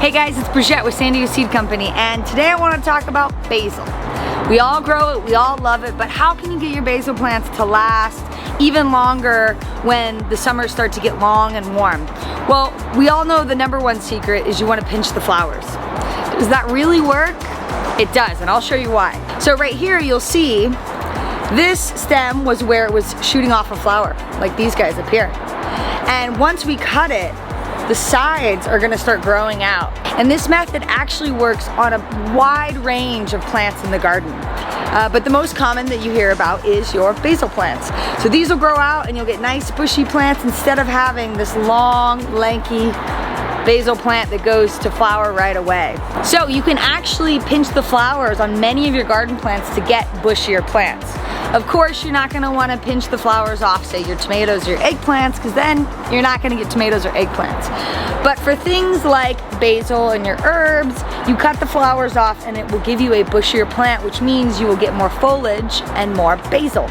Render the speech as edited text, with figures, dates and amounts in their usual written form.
Hey guys, it's Brigitte with San Diego Seed Company, and today I want to talk about basil. We all grow it, we all love it, but how can you get your basil plants to last even longer when the summers start to get long and warm? Well, we all know the #1 secret is you want to pinch the flowers. Does that really work? It does, and I'll show you why. So right here you'll see this stem was where it was shooting off a flower, like these guys up here. And once we cut it, the sides are gonna start growing out. And this method actually works on a wide range of plants in the garden. But the most common that you hear about is your basil plants. So these will grow out and you'll get nice bushy plants instead of having this long, lanky basil plant that goes to flower right away. So you can actually pinch the flowers on many of your garden plants to get bushier plants. Of course, you're not gonna wanna pinch the flowers off, say your tomatoes or your eggplants, because then you're not gonna get tomatoes or eggplants. But for things like basil and your herbs, you cut the flowers off and it will give you a bushier plant, which means you will get more foliage and more basil.